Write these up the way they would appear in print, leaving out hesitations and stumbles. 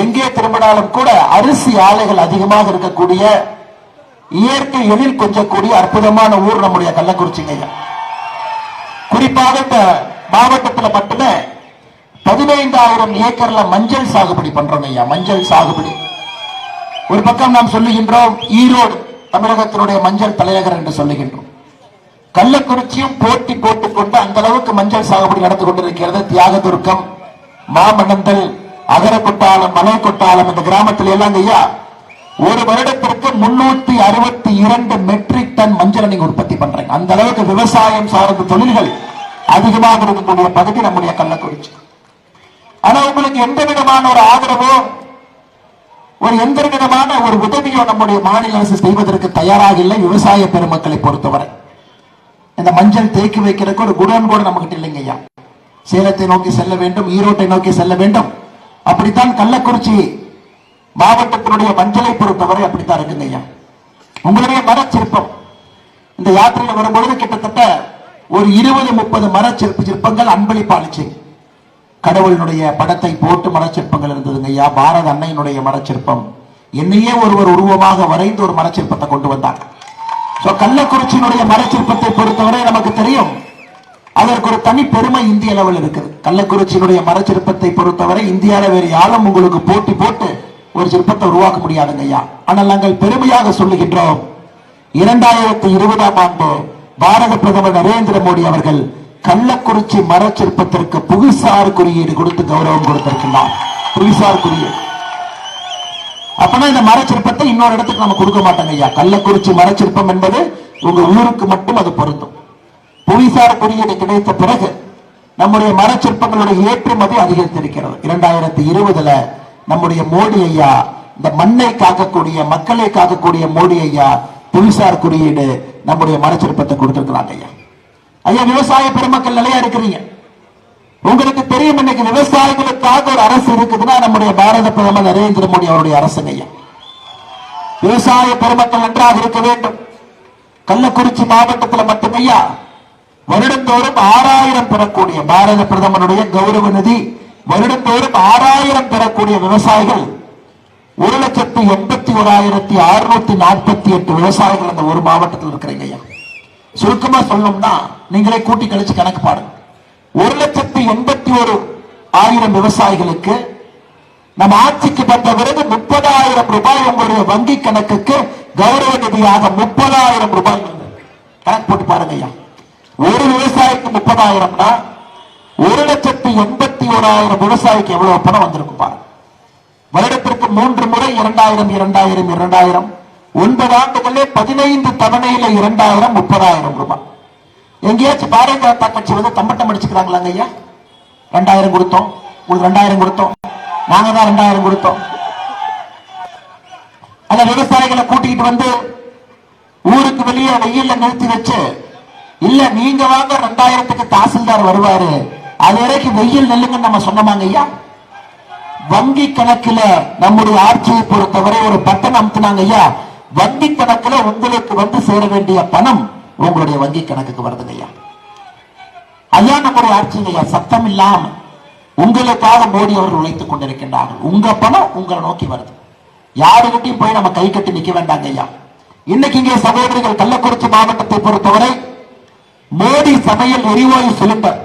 எங்கே திரும்பினாலும் கூட அரிசி ஆலைகள் அதிகமாக இருக்கக்கூடிய இயற்கை எழில் கொஞ்சக்கூடிய அற்புதமான ஊர் நம்முடைய கள்ளக்குறிச்சிங்க. குறிப்பாக இந்த மாவட்டத்தில் மட்டுமே 15,000 ஏக்கர்ல மஞ்சள் சாகுபடி பண்றோம் ஐயா. மஞ்சள் சாகுபடி ஒரு பக்கம் நாம் சொல்லுகின்றோம், ஈரோடு தமிழகத்தினுடைய மஞ்சள் தலைநகர் என்று சொல்லுகின்றோம். கள்ளக்குறிச்சியும் போட்டி போட்டுக்கொண்டு அந்த அளவுக்கு மஞ்சள் சாகுபடி நடந்து கொண்டிருக்கிறது. தியாகதுர்க்கம், மாமணந்தல், அகரக்கொட்டாலம், மலைக்கொட்டாலம் இந்த கிராமத்தில் எல்லாம் ஐயா ஒரு வருடத்திற்கு 362 மெட்ரிக் டன் மஞ்சள் நீங்க உற்பத்தி பண்றீங்க. அந்த அளவுக்கு விவசாயம் சார்ந்த தொழில்கள் அதிகமாக இருக்கக்கூடிய பகுதி நம்முடைய கள்ளக்குறிச்சி. ஆனா உங்களுக்கு எந்த விதமான ஒரு ஆதரவோ எந்த விதமான ஒரு உதவியோ நம்முடைய மாநில அரசு செய்வதற்கு தயாராக இல்லை. விவசாய பெருமக்களை பொறுத்தவரை இந்த மஞ்சள் தேக்கி வைக்கிறதுக்கு ஒரு குடோன் கூட நமக்கு இல்லைங்க ஐயா. சேலத்தை நோக்கி செல்ல வேண்டும், ஈரோட்டை நோக்கி செல்ல வேண்டும். அப்படித்தான் கள்ளக்குறிச்சி மாவட்டத்தினுடைய மஞ்சளை பொறுத்தவரை அப்படித்தான் இருக்குங்க ஐயா. உங்களுடைய மரச்சிற்பம் இந்த யாத்திரையில் வரும்பொழுது கிட்டத்தட்ட ஒரு 20-30 மரச்சிற்பங்கள் அன்பளிப்பாளிச்சு. கடவுளினுடைய படத்தை போட்டு மரச்சிற்பங்கள் இருந்ததுங்க ஐயா. பாரத அன்னையினுடைய மரச்சிற்பம், என்னையே ஒருவர் உருவமாக வரைந்து ஒரு மரச்சிற்பத்தை கொண்டு வந்தாங்க. கள்ளக்குறிச்சியினுடைய மரச்சிற்பத்தை பொறுத்தவரை நமக்கு தெரியும், அதற்கு ஒரு தனி பெருமை இந்திய அளவில் இருக்குது. கள்ளக்குறிச்சியினுடைய மரச்சிற்பத்தை பொறுத்தவரை இந்தியாவில் வேறு யாரும் உங்களுக்கு போட்டி போட்டு ஒரு சிற்பத்தை உருவாக்க முடியாதுங்க ஐயா. ஆனால் நாங்கள் பெருமையாக சொல்லுகின்றோம், 2020ஆம் ஆண்டு பாரத பிரதமர் நரேந்திர மோடி அவர்கள் கள்ளக்குறிச்சி மரச்சிற்பத்திற்கு புவிசார் குறியீடு கொடுத்து கௌரவம் கொடுத்திருக்கிறார். புவிசார் குறியீடு. அப்பனா இந்த மரச்சிற்பத்தை இன்னொரு இடத்துக்கு நம்ம கொடுக்க மாட்டாங்க ஐயா. கள்ளக்குறிச்சி மரச்சிற்பம் என்பது உங்க ஊருக்கு மட்டும் அது பொருந்தும். புவிசார் குறியீடு கிடைத்த பிறகு நம்முடைய மரச்சிற்பங்களுடைய ஏற்றுமதி அதிகரித்திருக்கிறது. 2020 நம்முடைய மோடி ஐயா இந்த மண்ணை காக்கக்கூடிய, மக்களை காக்கக்கூடிய மோடி ஐயா புவிசார் குறியீடு நம்முடைய மரச்சிற்பத்தை கொடுத்திருக்கிறாங்க ஐயா. ஐயா, விவசாய பெருமக்கள் நிலையா இருக்கிறீங்க. உங்களுக்கு தெரியும், இன்னைக்கு விவசாயிகளுக்காக ஒரு அரசு இருக்குதுன்னா நம்முடைய பாரத பிரதமர் நரேந்திர மோடி அவருடைய அரசுங்க ஐயா. விவசாய பெருமக்கள் நன்றாக இருக்க வேண்டும். கள்ளக்குறிச்சி மாவட்டத்தில் மட்டும் ஐயா வருடந்தோறும் 6000 பெறக்கூடிய பாரத பிரதமருடைய கௌரவ நிதி, வருடந்தோறும் 6000 பெறக்கூடிய விவசாயிகள் 1,81,648 விவசாயிகள் அந்த ஒரு மாவட்டத்தில் இருக்கிறீங்க ஐயா. சுருக்கமா சொல்லணும்னா நீங்களே கூட்டி கழிச்சு கணக்கு பாருங்க. 1,81,000 விவசாயிகளுக்கு நம்ம ஆட்சிக்கு வந்த பிறகு 30,000 ரூபாய் உங்களுடைய வங்கி கணக்குக்கு கௌரவ நிதியாக 30,000 ரூபாய் கணக்கு போட்டு பாருங்க ஐயா. ஒரு விவசாயிக்கு 30,000னா 1,81,000 விவசாயிக்கு எவ்வளவு பணம் வந்திருக்கும் பாருங்க. வருடத்திற்கு 3 முறை 2000 2000 2000 9 ஆண்டுகளே 15 தவணையில 2000 30,000 ரூபாய். எங்கேயாச்சும் பாரதிய ஜனதா கட்சி வந்து தம்பட்டம் அடிச்சுக்கிறாங்களாங்க ஐயா? 2000 கொடுத்தோம், உங்களுக்கு 2000 கொடுத்தோம், நாங்க தான் 2000 கொடுத்தோம். அந்த விவசாயிகளை கூட்டிக்கிட்டு வந்து ஊருக்கு வெளியே வெயில்ல நிறுத்தி வச்சு, இல்ல நீங்க வாங்க 2000க்கு தாசில்தார் வருவாரு, அது வரைக்கும் வெயில் நெல்லுங்க நம்ம சொன்னமாங்க ஐயா. வங்கி கணக்குல நம்முடைய ஆட்சியை பொறுத்தவரை ஒரு பட்டன் அமுத்தினாங்க ஐயா. வங்கி கணக்குல உங்களுக்கு வந்து சேர வேண்டிய பணம் உங்களுடைய வங்கி கணக்குக்கு வருதுங்க ஐயா. ஐயா நம்முடைய ஆட்சிங்க ஐயா. சத்தம் இல்லாம உங்களுக்காக மோடி அவர்கள் உழைத்துக் கொண்டிருக்கின்றார்கள். உங்க பணம் உங்களை நோக்கி வருது. யாருகிட்டையும் போய் நம்ம கை கட்டி நிக்க வேண்டாங்க ஐயா. இன்னைக்கு இங்கே சகோதரிகள் கள்ளக்குறிச்சி மாவட்டத்தை பொறுத்தவரை மோடி சமையல் எரிவாயு சிலிண்டர்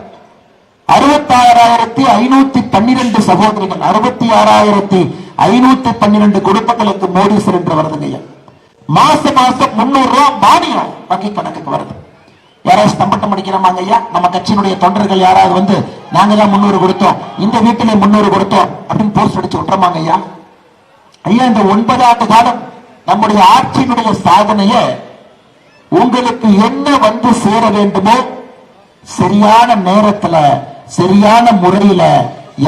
66,512 சகோதரிகள், 66,512 குடும்பங்களுக்கு மோடி சிலிண்டர் வருதுங்க ஐயா. மாசம் 300 ரூபாய் மானியம் வங்கி கணக்குக்கு வருது. யாராவது தம்பட்டம் அடிக்கிறோமாங்க ஐயா? நம்ம கட்சியினுடைய தொண்டர்கள் யாராவது வந்து நாங்க தான் 300 கொடுத்தோம், இந்த வீட்டிலே 300 கொடுத்தோம் அப்படின்னு போஸ்ட் அடிச்சு விட்டுறமாங்க ஐயா? ஐயா, இந்த 9 ஆண்டு காலம் நம்முடைய ஆட்சியினுடைய சாதனைய உங்களுக்கு என்ன வந்து சேர வேண்டுமோ சரியான நேரத்துல சரியான முறையில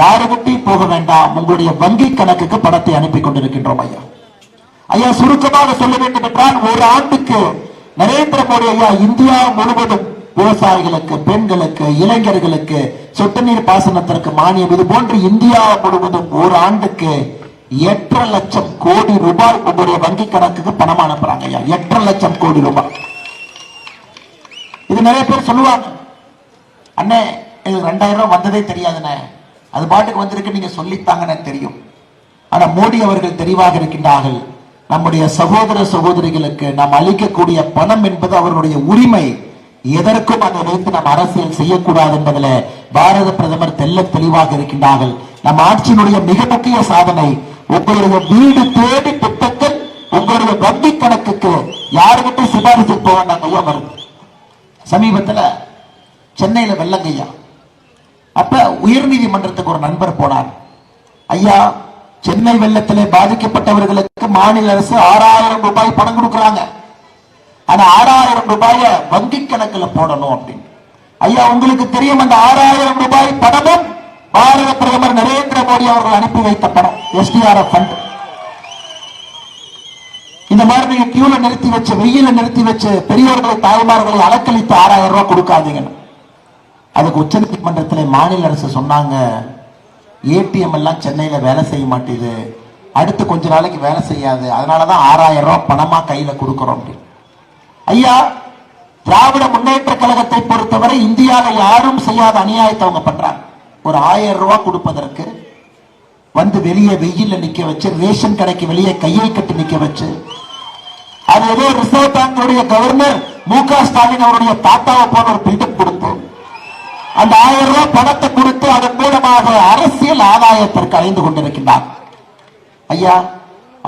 யாருகிட்டையும் போக வேண்டாம், உங்களுடைய வங்கி கணக்குக்கு பணத்தை அனுப்பி கொண்டிருக்கின்றோம் ஐயா. ஐயா, சுருக்கமாக சொல்ல வேண்டும் என்றால் ஒரு ஆண்டுக்கு நரேந்திர மோடி ஐயா இந்தியா முழுவதும் விவசாயிகளுக்கு, பெண்களுக்கு, இளைஞர்களுக்கு சொட்டு நீர் பாசனத்திற்கு மானியம், இது போன்று இந்தியா முழுவதும் ஒரு ஆண்டுக்கு 8.5 லட்சம் கோடி ரூபாய் உங்களுடைய வங்கி கணக்குக்கு பணம் அனுப்புறாங்க ஐயா. 8.5 லட்சம் கோடி ரூபாய். இது நிறைய பேர் சொல்லுவாங்க, அண்ணே எனக்கு 2000 ரூபாய் வந்ததே தெரியாதுண்ணே, அது பாட்டுக்கு வந்திருக்கு, நீங்க சொல்லித்தாங்கன்னு தெரியும். ஆனா மோடி அவர்கள் தெளிவாக இருக்கின்றார்கள். நம்முடைய சகோதர சகோதரிகளுக்கு நாம் அளிக்கக்கூடிய பணம் என்பது அவர்களுடைய உரிமை. எதற்கும் அதை வைத்து நாம் அரசியல் செய்யக்கூடாது என்பதில் பாரத பிரதமர் தெல்ல தெளிவாக இருக்கின்றார்கள். நம் ஆட்சியினுடைய மிக முக்கிய சாதனை உங்களுடைய வீடு தேடி திட்டங்கள் உங்களுடைய வங்கி கணக்குக்கு யாருக்கிட்ட சிபாரிசு போவாங்க ஐயா வருது. சமீபத்தில் சென்னையில வெள்ளங்கய்யா, அப்ப உயர்நீதிமன்றத்துக்கு ஒரு நண்பர் போனார். ஐயா, சென்னை வெள்ளத்திலே பாதிக்கப்பட்டவர்களுக்கு மாநில அரசு 6000 ரூபாய் பணம் கொடுக்கறாங்க. ஆனா 6000 ரூபாய வங்கி கணக்குல போடணும் அப்படின்னு. ஐயா, உங்களுக்கு தெரியும், அந்த 6000 ரூபாய் பணமும் பாரத பிரதமர் நரேந்திர மோடி அவர்கள் அனுப்பி வைத்த பணம், SDRF ஃபண்ட். இந்த மாதிரி நீங்க கியூல நிறுத்தி வச்சு, வெயில நிறுத்தி வச்சு பெரியவர்களை தாய்மார்களை அலக்களித்து 6000 ரூபாய் கொடுக்காதீங்க. அதுக்கு உச்ச நீதிமன்றத்தில் மாநில அரசு சொன்னாங்க, ஏடிஎம் எல்லாம் சென்னையில வேலை செய்ய மாட்டேது, அடுத்து கொஞ்ச நாளைக்கு வேலை செய்யாது, அதனாலதான் 6000 ரூபாய் பணமா கையில கொடுக்கிறோம் அப்படின்னு. ஐயா, திராவிட முன்னேற்ற கழகத்தை பொறுத்தவரை இந்தியாவில் யாரும் செய்யாத அநியாயத்தை அவங்க பண்றாங்க. ஒரு 1000 ரூபாய் கொடுப்பதற்கு வந்து வெளியே வெயில்ல நிக்க வச்சு, ரேஷன் கடைக்கு வெளியே கையை கட்டி நிக்க வச்சு, அது ஏதோ ரிசர்வ் பேங்குடைய கவர்னர் மு.க. ஸ்டாலின் அவருடைய தாத்தாவை போன ஒரு பில்டப் கொடுத்து அந்த 1000 ரூபாய் பணத்தை கொடுத்து அதன் மூலமாக அரசியல் ஆதாயத்திற்கு அடைந்து கொண்டிருக்கின்றார். ஐயா,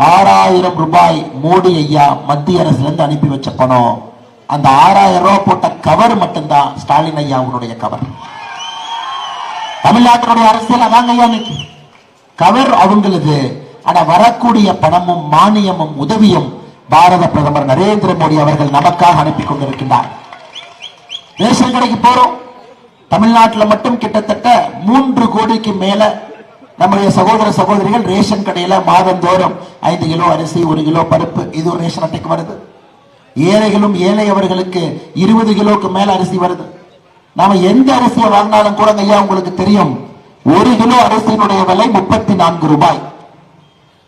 6000 ரூபாய் மோடி ஐயா மத்திய அரசுல இருந்து அனுப்பி வச்ச பணம். அந்த 6000 ரூபாய் போட்ட கவர் மட்டும்தான் ஸ்டாலின் ஐயா அவருடைய கவர். தமிழ்நாட்டினுடைய அரசியல் அதாங்க ஐயா இன்னைக்கு. கவர் அவங்களது. ஆனா வரக்கூடிய பணமும் மானியமும் உதவியும் பாரத பிரதமர் நரேந்திர மோடி அவர்கள் நமக்காக அனுப்பி கொண்டிருக்கின்றார். ரேஷன் கடைக்கு போறோம். தமிழ்நாட்டில் மட்டும் கிட்டத்தட்ட 3 கோடிக்கு மேல நம்முடைய சகோதர சகோதரிகள் ரேஷன் கடையில மாதந்தோறும் 5 கிலோ அரிசி, 1 கிலோ பருப்பு, இது ஒரு ரேஷன் அட்டைக்கு வருது. ஏழைகளும் ஏழையவர்களுக்கு 20 கிலோக்கு மேல அரிசி வருது. நாம எந்த அரிசியை வாங்கினாலும் கூட ஐயா உங்களுக்கு தெரியும், 1 கிலோ அரிசியினுடைய விலை 34 ரூபாய்.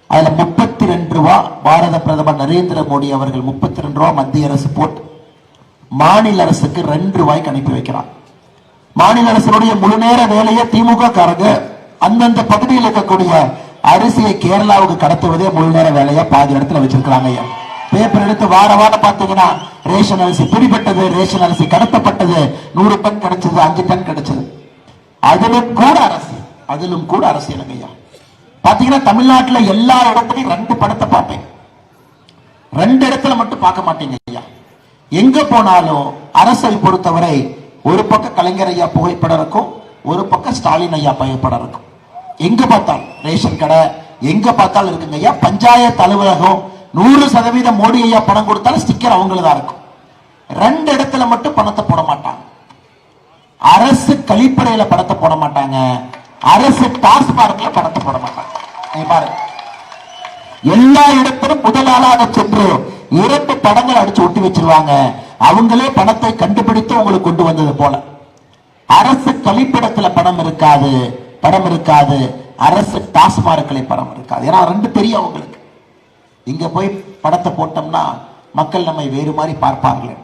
அதுல 32 ரூபாய் பாரத பிரதமர் நரேந்திர மோடி அவர்கள் 32 ரூபாய் மத்திய அரசு போட்டு மாநில அரசுக்கு 2 ரூபாய்க்கு அனுப்பி வைக்கிறார். மாநில அரசுடைய முழு நேர வேலையை திமுக காரங்க அந்தந்த பகுதியில் இருக்கக்கூடிய அரிசியை கேரளாவுக்கு கடத்துவதே முழு நேர வேலையா பாதி இடத்துல வச்சிருக்கிறாங்க. பேப்பர் எடுத்து வார வாரம் பார்த்தீங்கன்னா ரேஷன் அரிசி பிடிபட்டது, ரேஷன் அரிசி கடத்தப்பட்டது, 100 டன் கிடைச்சது, 5 டன் கிடைச்சது. அதிலும் கூட அரசியல் ஐயா. பாத்தீங்கன்னா தமிழ்நாட்டில் எல்லா இடத்துலையும் 2 படத்தை பார்ப்பேன், 2 இடத்துல மட்டும் பார்க்க மாட்டீங்க ஐயா. எங்க போனாலும் அரசை பொறுத்தவரை ஒரு பக்கம் கலைஞர் ஐயா புகைப்படம் இருக்கும், ஒரு பக்கம் ஸ்டாலின் ஐயா புகைப்படம் இருக்கும். எங்க பார்த்தாலும் ரேஷன் கடை எங்க பார்த்தாலும் இருக்குங்க ஐயா. பஞ்சாயத்து அலுவலகம் 100% மோடி ஐயா பணம் கொடுத்தாலும் ஸ்டிக்கர் அவங்களதான் இருக்கும். 2 இடத்துல மட்டும் பணத்தை போட மாட்டாங்க. அரசு கழிப்பறையில பணத்தை போட மாட்டாங்க, அரசு டாஸ்மார்க்ல பணத்தை போட மாட்டாங்க. பாருங்க, எல்லா இடத்திலும் முதலாளாக சென்று 2 படங்கள் அடிச்சு ஒட்டி வச்சிருவாங்க. அவங்களே பணத்தை கண்டுபிடித்து உங்களுக்கு கொண்டு வந்தது போல. அரசு கழிப்பிடத்துல பணம் இருக்காது, அரசு டாஸ்மார்க்களை பணம் இருக்காது. ஏன்னா 2 தெரியும் அவங்களுக்கு. இங்க போய் படத்தை போட்டோம்னா மக்கள் நம்மை வேறு மாதிரி பார்ப்பார்கள்.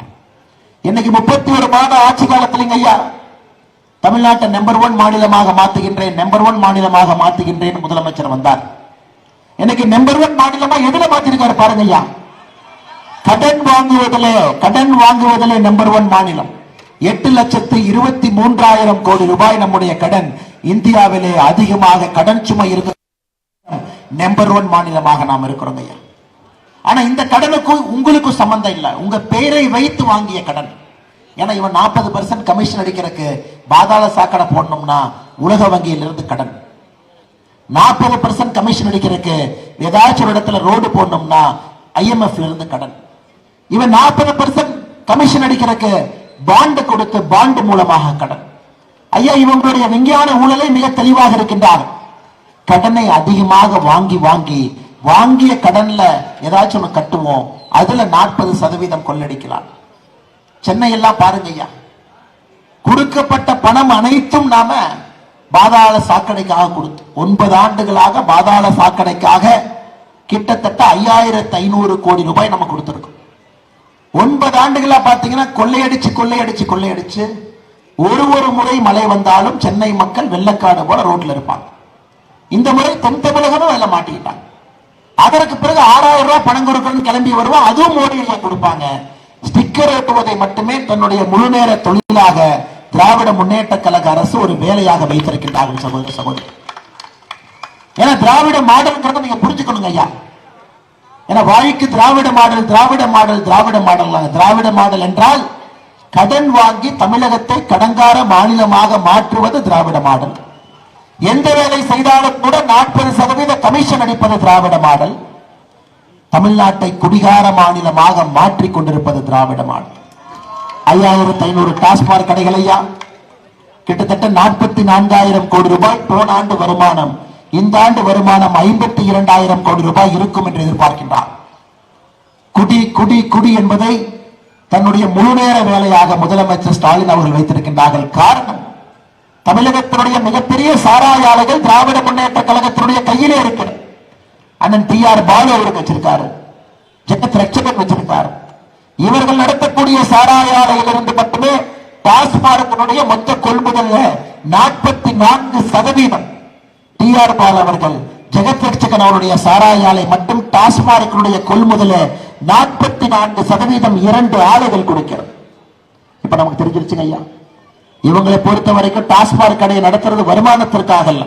இன்னைக்கு 31 மாத ஆட்சி காலத்தில் ஐயா தமிழ்நாட்டை நம்பர் 1 மாநிலமாக மாத்துகின்றேன் முதலமைச்சர் வந்தார். இன்னைக்கு நம்பர் 1 மாநிலமா எதுல மாத்திருக்காரு பாருங்க ஐயா. கடன் வாங்குவதிலே நம்பர் 1 மாநிலம். 8,23,000 கோடி ரூபாய் நம்முடைய கடன். இந்தியாவிலே அதிகமாக கடன் சுமை இருக்க நம்பர் 1 மாநிலமாக நாம் இருக்கிறோம் ஐயா. ஆனா இந்த கடனுக்கும் உங்களுக்கும் சம்பந்தம் இல்லை, உங்க பெயரை வைத்து வாங்கிய கடன். ஏன்னா இவன் 40% கமிஷன் அடிக்கிறதுக்கு பாதாள சாக்கடை போடணும்னா உலக வங்கியிலிருந்து கடன், 40% கமிஷன் அடிக்கிறதுக்கு ஏதாச்சும் ஒரு இடத்துல ரோடு போடணும்னா IMF இருந்து கடன். இவன் 40% கமிஷன் அடிக்கிறதுக்கு பாண்டு கொடுத்து பாண்டு மூலமாக கடன். ஐயா, இவங்களுடைய விஞ்ஞான ஊழலை மிக தெளிவாக இருக்கின்றார். கடனை அதிகமாக வாங்கிய கடன்ல ஏதாச்சும் ஒண்ணு கட்டுவோம், அதுல 40% கொள்ளடிக்கலாம். சென்னை எல்லாம் பாருங்க ஐயா, கொடுக்கப்பட்ட பணம் அனைத்தும் நாம பாதாள சாக்கடைக்காக கொடுத்து 9 ஆண்டுகளாக பாதாள சாக்கடைக்காக கிட்டத்தட்ட 5500 கோடி ரூபாய் நம்ம கொடுத்திருக்கோம். 9 ஆண்டுகளா பாத்தீங்கன்னா கொள்ளையடிச்சு ஒரு முறை மழை வந்தாலும் சென்னை மக்கள் வெள்ளக்காடு போல ரோட்ல இருப்பாங்க. இந்த முறை தென் தமிழகமும் அதில் மாட்டிக்கிட்டாங்க. அதற்கு பிறகு 6000 ரூபாய் பணம் கொடுக்கணும்னு கிளம்பி வருவோம், அதுவும் மோடி ஐயா கொடுப்பாங்க. ஸ்டிக்கர் ஏற்றுவதை மட்டுமே தன்னுடைய முழு நேர தொழிலாக திராவிட முன்னேற்ற கழக அரசு ஒரு வேலையாக வைத்திருக்கின்றார்கள் சகோதர சகோதரி. ஏன்னா திராவிட மாடல் நீங்க புரிஞ்சுக்கணுங்க ஐயா. ஏன்னா வாய்க்கு திராவிட மாடல் திராவிட மாடல் திராவிட மாடல் திராவிட மாடல் என்றால் கடன் வாங்கி தமிழகத்தை கடன்கார மாநிலமாக மாற்றுவது திராவிட மாடல். எந்த வேலை செய்தாலும் கூட 40% கமிஷன் அளிப்பது திராவிட மாடல். தமிழ்நாட்டை குடிகார மாநிலமாக மாற்றிக் கொண்டிருப்பது திராவிட மாடல். 5500 டாஸ்மாக் கடைகள் ஐயா, கிட்டத்தட்ட 44,000 கோடி ரூபாய் போன ஆண்டு வருமானம். இந்த ஆண்டு வருமானம் 52,000 கோடி ரூபாய் இருக்கும் என்று எதிர்பார்க்கின்றார். குடி குடி குடி என்பதை தன்னுடைய முழு நேர வேலையாக முதலமைச்சர் ஸ்டாலின் அவர்கள் வைத்திருக்கின்றார்கள். காரணம், தமிழகத்தினுடைய மிகப்பெரிய சாராய ஆலைகள் திராவிட முன்னேற்ற கழகத்தினுடைய கையிலே இருக்கிறது. அண்ணன் TR பாலு அவருக்கு வச்சிருக்காரு, ஜெகத் ரட்சகன் வச்சிருக்காரு. இவர்கள் நடத்தக்கூடிய சாராய ஆலையிலிருந்து மட்டுமே டாஸ்மார்க்கினுடைய மொத்த கொள்முதல் 44%. TR பாலு அவர்கள் ஜெகத் ரட்சகன் அவருடைய சாராய ஆலை மட்டும் டாஸ்மார்க்கினுடைய கொள்முதல் 44% 2 ஆலைகள் கொடுக்கிறது. இப்ப நமக்கு தெரிஞ்சிருச்சுங்க ஐயா. இவங்களை பொறுத்த வரைக்கும் டாஸ்மாக் கடையை நடத்துறது வருமானத்திற்காக அல்ல.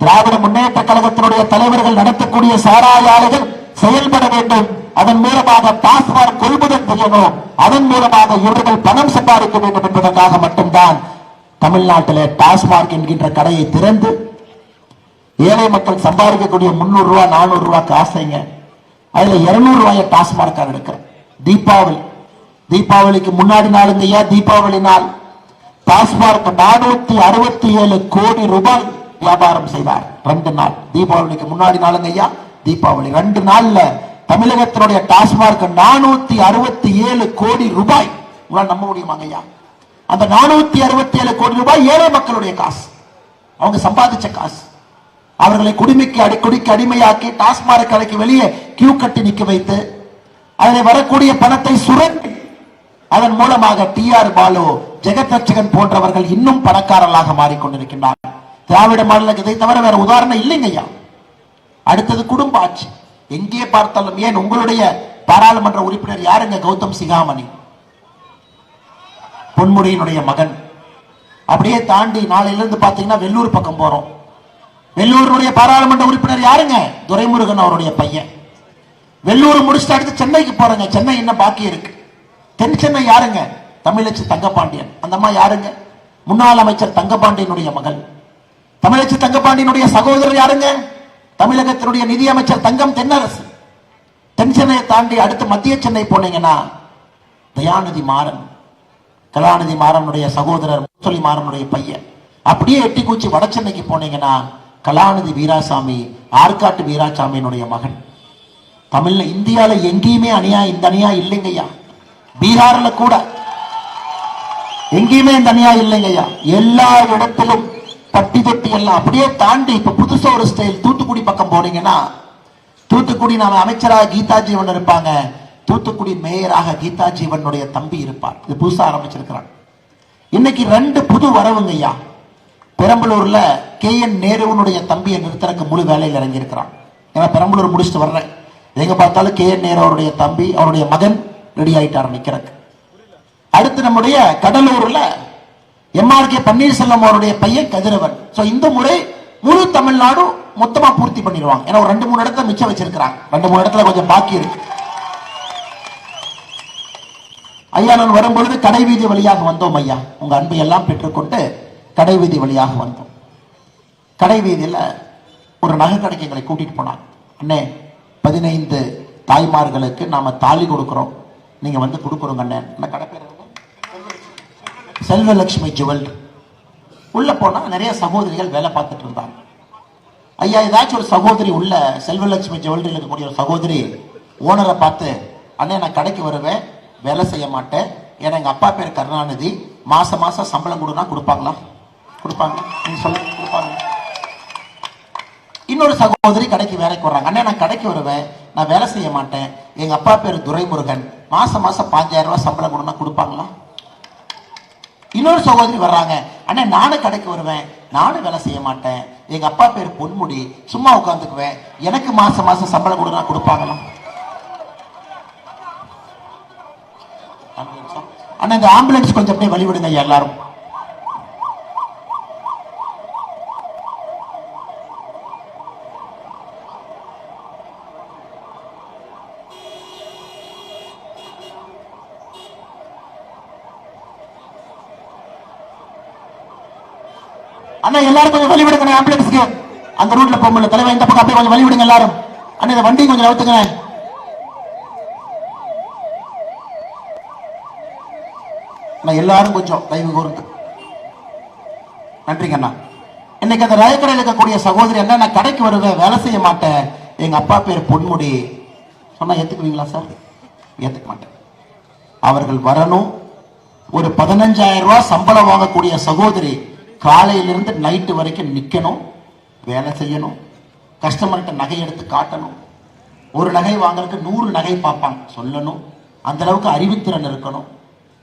திராவிட முன்னேற்ற கழகத்தினுடைய தலைவர்கள் நடத்தக்கூடிய சாராய ஆலைகள் செயல்பட வேண்டும், அதன் மூலமாக டாஸ்மாக் கொள்முதல் செய்யணும், அதன் மூலமாக இவர்கள் பணம் சம்பாதிக்க வேண்டும் என்பதற்காக மட்டும்தான் தமிழ்நாட்டில் டாஸ்மாக் என்கின்ற கடையை திறந்து ஏழை மக்கள் சம்பாதிக்கக்கூடிய 300 ரூபாய் 400 ரூபாய் காசைங்க, அதுல 200 ரூபாயை டாஸ்மாக் எடுக்கிற தீபாவளிக்கு முன்னாடி நாளுங்க ஐயா, தீபாவளி நாள் டாஸ்மாக் 467 கோடி ரூபாய் வியாபாரம் செய்தார். 2 நாள், தீபாவளிக்கு முன்னாடி நாளுங்க ஐயா, தீபாவளி 2 நாள்ல தமிழகத்தினுடைய டாஸ்மாக் 467 கோடி ரூபாய். உங்களால் நம்ப முடியுமாங்க ஐயா? அந்த 467 கோடி ரூபாய் ஏழை மக்களுடைய காசு, அவங்க சம்பாதிச்ச காசு. அவர்களை குடிக்கு அடிமையாக்கி டாஸ்மாக் கடைக்கு வெளியே கியூ கட்டி நிக்க வைத்து அதில் வரக்கூடிய பணத்தை சுரண்டி அதன் மூலமாக TR பாலு, ஜெகத் ரட்சகன் போன்றவர்கள் இன்னும் பணக்காரர்களாக மாறிக்கொண்டிருக்கின்றார். திராவிட மாடலுக்கு இதை தவிர வேற உதாரணம் இல்லைங்க ஐயா. அடுத்தது குடும்ப ஆட்சி. எங்கே பார்த்தாலும், ஏன் உங்களுடைய பாராளுமன்ற உறுப்பினர் யாருங்க? கௌதம் சிகாமணி, பொன்முடியினுடைய மகன். அப்படியே தாண்டி நாளையிலிருந்து பாத்தீங்கன்னா வெள்ளூர் பக்கம் போறோம். வெள்ளூருடைய பாராளுமன்ற உறுப்பினர் யாருங்க? துரைமுருகன் அவருடைய பையன். வெள்ளூர் முடிச்சுட்டு அடுத்து சென்னைக்கு போறங்க. சென்னை என்ன பாக்கி இருக்கு? தென் சென்னை யாருங்க? தமிழச்சி தங்கபாண்டியன். அந்த அம்மா யாருங்க? முன்னாள் அமைச்சர் தங்கபாண்டியனுடைய மகள். தமிழச்சி தங்கபாண்டியனுடைய சகோதரர் யாருங்க? தமிழகத்தினுடைய நிதி அமைச்சர் தங்கம் தென்னரசு. தென் சென்னையை தாண்டி அடுத்து மத்திய சென்னை போனீங்கன்னா தயாநிதி மாறன், கலாநிதி மாறனுடைய சகோதரர் முத்தொலி மாறனுடைய பையன். அப்படியே எட்டிக்குச்சி வட சென்னைக்கு போனீங்கன்னா கலாநிதி வீராசாமி, ஆற்காட்டு வீராசாமியினுடைய மகன். தமிழ்ல இந்தியால எங்கேயுமே இந்த அநியாயம் இல்லைங்கய்யா. பீகார்ல கூட எங்கேயுமே இந்த அநியாயம் இல்லைங்கய்யா. எல்லா இடத்திலும் பட்டி தொட்டி எல்லாம். அப்படியே தாண்டி இப்ப புதுசா ஒரு ஸ்டைல், தூத்துக்குடி பக்கம் போனீங்கன்னா, தூத்துக்குடி நாம அமைச்சராக கீதா ஜீவன் இருப்பாங்க, தூத்துக்குடி மேயராக கீதா ஜீவனுடைய தம்பி இருப்பார். இது புதுசா ஆரம்பிச்சிருக்கிறாங்க. இன்னைக்கு 2 புது வரவுங்க ஐயா. பெரம்பலூர்ல KN நேருவனுடைய தம்பியை நிறுத்தறக்கு முழு வேலையில் இறங்கி இருக்கிறான். ஏன்னா பெரம்பலூர் முடிச்சுட்டு வர்றேன், எங்க பார்த்தாலும் KN நேரு அவருடைய தம்பி, அவருடைய மகன் ரெடி ஆயிட்டார் நிக்கிறக்கு. அடுத்து நம்முடைய கடலூர்ல MRK பன்னீர்செல்வம் அவருடைய பையன் கதிரவன். இந்த முறை முழு தமிழ்நாடு மொத்தமா பூர்த்தி பண்ணிடுவாங்க. ஏன்னா ஒரு 2-3 இடத்துல மிச்சம் வச்சிருக்கிறாங்க, 2-3 இடத்துல கொஞ்சம் பாக்கி இருக்கு. ஐயா, நான் வரும்பொழுது கடை வீதி வழியாக வந்தோம் ஐயா. உங்க அன்பை எல்லாம் பெற்றுக்கொண்டு கடை வீதி வழியாக வந்தோம். கடை வீதியில ஒரு நகை கடைக்கு எங்களை கூட்டிட்டு போனாங்க. அண்ணே, 15 தாய்மார்களுக்கு நாம தாலி கொடுக்கிறோம், நீங்க வந்து கொடுக்குறோங்க அண்ணே. கடை பேர் செல்வலட்சுமி ஜுவல்லரி. உள்ள போனா நிறைய சகோதரிகள் வேலை பார்த்துட்டு இருந்தாங்க. ஐயா, ஏதாச்சும் ஒரு சகோதரி உள்ள செல்வலட்சுமி ஜுவல்லரியில் இருக்கக்கூடிய ஒரு சகோதரி ஓனரை பார்த்து, அண்ணே நான் கடைக்கு வருவேன், வேலை செய்ய மாட்டேன், ஏன்னா எங்க அப்பா பேர் கருணாநிதி, மாசம் மாசம் சம்பளம் கொடுனா கொடுப்பாங்களா? கொடுப்பாங்க. நீங்க சொல்லுங்க, கொடுப்பாங்க. இன்னொரு சகோதரி கடைக்கு வேலைக்கு வர்றாங்க. அண்ணே நான் கடைக்கு வருவேன், நான் வேலை செய்ய மாட்டேன், எங்க அப்பா பேர் துரைமுருகன், மாசம் மாசம் 5000 ரூபாய் சம்பளம் கொடுனா கொடுப்பாங்களா? இன்னொரு சகோதரி வர்றாங்க. அண்ணே நானும் கடைக்கு வருவேன், நானும் வேலை செய்ய மாட்டேன், எங்க அப்பா பேர் பொன்முடி, சும்மா உட்காந்துக்குவேன், எனக்கு மாசம் மாசம் சம்பளம் கொடுனா கொடுப்பாங்களாம். ஆனா இந்த ஆம்புலன்ஸ் கொஞ்சம் அப்படியே வழிவிடுங்க எல்லாரும். அண்ணா எல்லாரும் கொஞ்சம் வழி விடுங்க ஆம்புலன்ஸ்க்கு. அந்த ரூட்ல போக முடியல தலைவர், இந்த பக்கம் அப்படியே கொஞ்சம் வழி விடுங்க எல்லாரும். அண்ணா இந்த வண்டி கொஞ்சம் நவுத்துங்க. எல்லாரும் கொஞ்சம் தயவு கூர்ந்து நன்றிங்க அண்ணா. இன்னைக்கு அந்த ரயக்கடையில் இருக்கக்கூடிய சகோதரி என்ன, நான் கடைக்கு வருவேன், வேலை செய்ய மாட்டேன், எங்க அப்பா பேர் பொன்முடி சொன்னா ஏத்துக்குவீங்களா சார்? ஏத்துக்க மாட்டேன். அவர்கள் வரணும். ஒரு 15,000 ரூபாய் சம்பளம் வாங்கக்கூடிய சகோதரி காலையிலிருந்து நைட்டு வரைக்கும் நிக்கணும், வேலை செய்யணும், கஸ்டமர்கிட்ட நகை எடுத்து காட்டணும். ஒரு நகை வாங்கறதுக்கு 100 நகை பார்ப்பாங்க, சொல்லணும். அந்த அளவுக்கு அறிவுத்திறன் இருக்கணும்.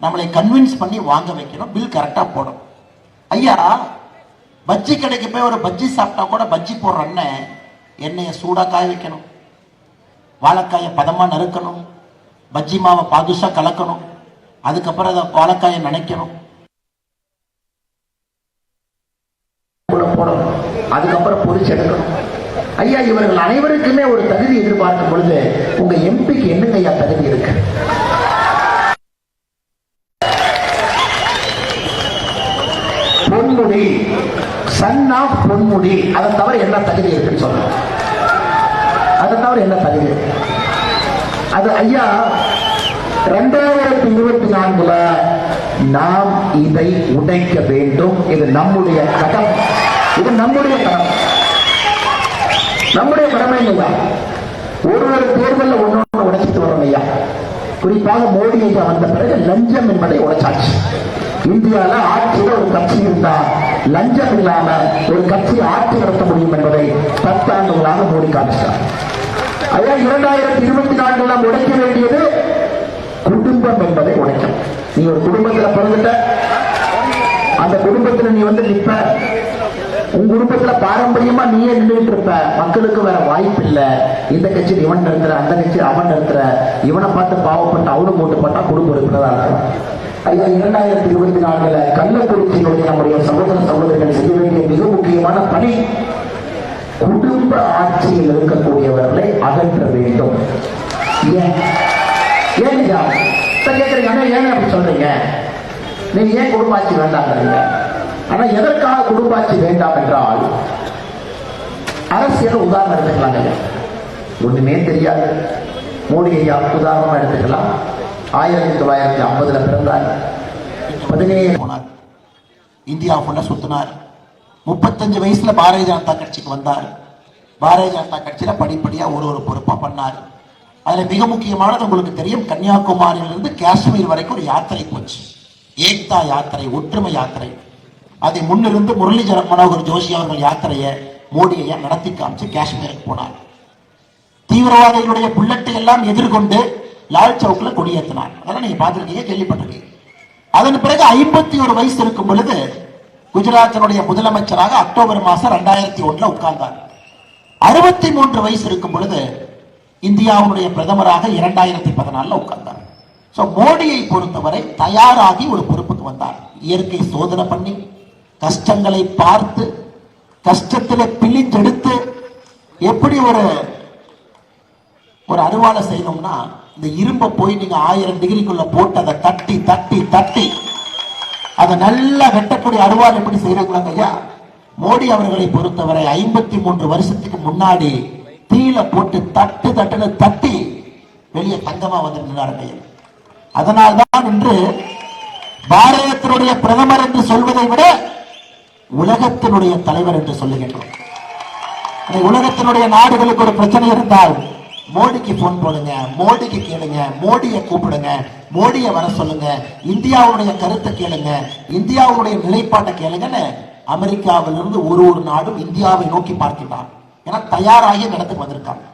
நம்மளை கன்வின்ஸ் பண்ணி வாங்க வைக்கணும், பில் கரெக்டா போடும். ஐயா, பஜ்ஜி கடைக்கு போய் ஒரு பஜ்ஜி சாப்பிட்டா கூட பஜ்ஜி போடுற அண்ணன் எண்ணெயை சூடா காய வைக்கணும், வாழைக்காயை பதமா நறுக்கணும், பஜ்ஜி மாவை பாதுஷா கலக்கணும், அதுக்கப்புறம் அதை வாழைக்காயை நினைக்கணும், போடணும், அதுக்கப்புறம் பொரிச்சு எடுக்கணும். ஐயா, இவர்கள் அனைவருக்குமே ஒரு தகுதி எதிர்பார்க்கும் பொழுது உங்க எம்பிக்கு என்னங்க ஐயா தகுதி இருக்கு? பொன்முடி, சன் ஆஃப் பொன்முடி, அதை தவிர என்ன தகுதி இருக்குன்னு சொல்லுங்க. அதை தவிர என்ன தகுதி? அது ஐயா 2024 நாம் இதை உடைக்க வேண்டும். இது நம்முடைய கடமை, இது நம்முடைய கடமை, நம்முடைய கடமை இல்லையா? ஒரு தேர்தலில் ஒன்னொன்னு உடைச்சிட்டு வரோம் ஐயா. குறிப்பாக மோடி ஐயா வந்த பிறகு லஞ்சம் என்பதை உடைச்சாச்சு. இந்தியாவில் ஆட்சியில் ஒரு கட்சி இருந்தா லஞ்சம் இல்லாம ஒரு கட்சி ஆட்சி நடத்த முடியும் என்பதை 10 ஆண்டுகளாக மோடி காட்டுகிறார். ஐயா, 2024 நாம் உடைக்க வேண்டியது குடும்பம் என்பதை உடைக்கும். நீ ஒரு குடும்பத்தில் பிறந்துட்ட, அந்த குடும்பத்தில் நீ வந்து நிற்ப, உங்க குடும்பத்துல பாரம்பரியமா நீயே நின்றுட்டு இருப்ப, மக்களுக்கு வேற வாய்ப்பு இல்ல. இந்த கட்சி இவன் நிறுத்துற, அந்த கட்சி அவன் நிறுத்துற, இவனை பார்த்து பாவப்பட்டு அவனு போட்டு போட்டா குடும்ப உறுப்பினராக இருக்கும். ஐயா, 2024 கள்ளக்குறிச்சியினுடைய நம்முடைய சகோதர சகோதரிகள் செய்ய வேண்டிய மிக முக்கியமான பணி, குடும்ப ஆட்சியில் இருக்கக்கூடியவர்களை அகற்ற வேண்டும். ஏன் கேட்கறீங்க? ஏன் அப்படி சொல்றீங்க? நீங்க ஏன் குடும்ப ஆட்சி வேண்டாம்? ஆனா எதற்காக குடும்பாட்சி வேண்டாம் என்றால், அரசியல் உதாரணம் எடுத்துக்கலாங்க. ஒண்ணுமே தெரியாது மோடி ஐயா உதாரணமா எடுத்துக்கலாம். 1950 பிறந்தார், 17 போனார், இந்தியா ஃபுல்லா சுத்தினார். 35 வயசுல பாரதிய ஜனதா கட்சிக்கு வந்தார். பாரதிய ஜனதா கட்சியில படிப்படியா ஒரு பொறுப்பா பண்ணார். அதுல மிக முக்கியமானது உங்களுக்கு தெரியும், கன்னியாகுமரியிலிருந்து காஷ்மீர் வரைக்கும் ஒரு யாத்திரை போச்சு, ஏக்தா யாத்திரை, ஒற்றுமை யாத்திரை. அதை முன்னிருந்து முரளி மனோகர் ஜோஷி அவர்கள் யாத்திரையை மோடியை நடத்தி காமிச்சு காஷ்மீருக்கு போனார். தீவிரவாதிகளுடைய புல்லட்டை எல்லாம் எதிர்கொண்டு லால் சவுக்ல கொடியேற்றினார். அதெல்லாம் நீங்க பார்த்திருக்கீங்க, கேள்விப்பட்டிருக்கீங்க. அதன் பிறகு 51 வயசு இருக்கும் பொழுது குஜராத்தினுடைய முதலமைச்சராக அக்டோபர் மாசம் 2001 உட்கார்ந்தார். 63 வயசு இருக்கும் பொழுது இந்தியாவுடைய பிரதமராக 2014 உட்கார்ந்தார். மோடியை பொறுத்தவரை தயாராகி ஒரு பொறுப்புக்கு வந்தார். இயற்கை சோதனை பண்ணி, கஷ்டங்களை பார்த்து, கஷ்டத்தில் பிழிஞ்செடுத்து, எப்படி ஒரு அறுவாலை செய்யணும்னா, இந்த இரும்பை போய் நீங்க 1000 டிகிரிக்குள்ள போட்டு அதை தட்டி தட்டி தட்டி அதை நல்லா வெட்டக்கூடிய அறுவால் எப்படி செய்யறாங்க ஐயா? மோடி அவர்களை பொறுத்தவரை 53 வருஷத்துக்கு முன்னாடி தீல போட்டு தட்டு தட்டுன்னு தட்டி வெளியே தங்கமா வந்து நின்றாருங்க. அதனால்தான் இன்று பாரதத்தினுடைய பிரதமர் என்று சொல்வதை விட உலகத்தினுடைய தலைவர் என்று சொல்லுகின்றோம். உலகத்தினுடைய நாடுகளுக்கு ஒரு பிரச்சனை இருந்தால் மோடிக்கு போன் போடுங்க, மோடிக்கு கேளுங்க, மோடியை கூப்பிடுங்க, மோடியை வர சொல்லுங்க, இந்தியாவுடைய கருத்தை கேளுங்க, இந்தியாவுடைய நிலைப்பாட்டை கேளுங்கன்னு அமெரிக்காவிலிருந்து ஒரு நாடும் இந்தியாவை நோக்கி பார்க்கின்றார். ஏன்னா தயாராகி இடத்துக்கு வந்திருக்காங்க.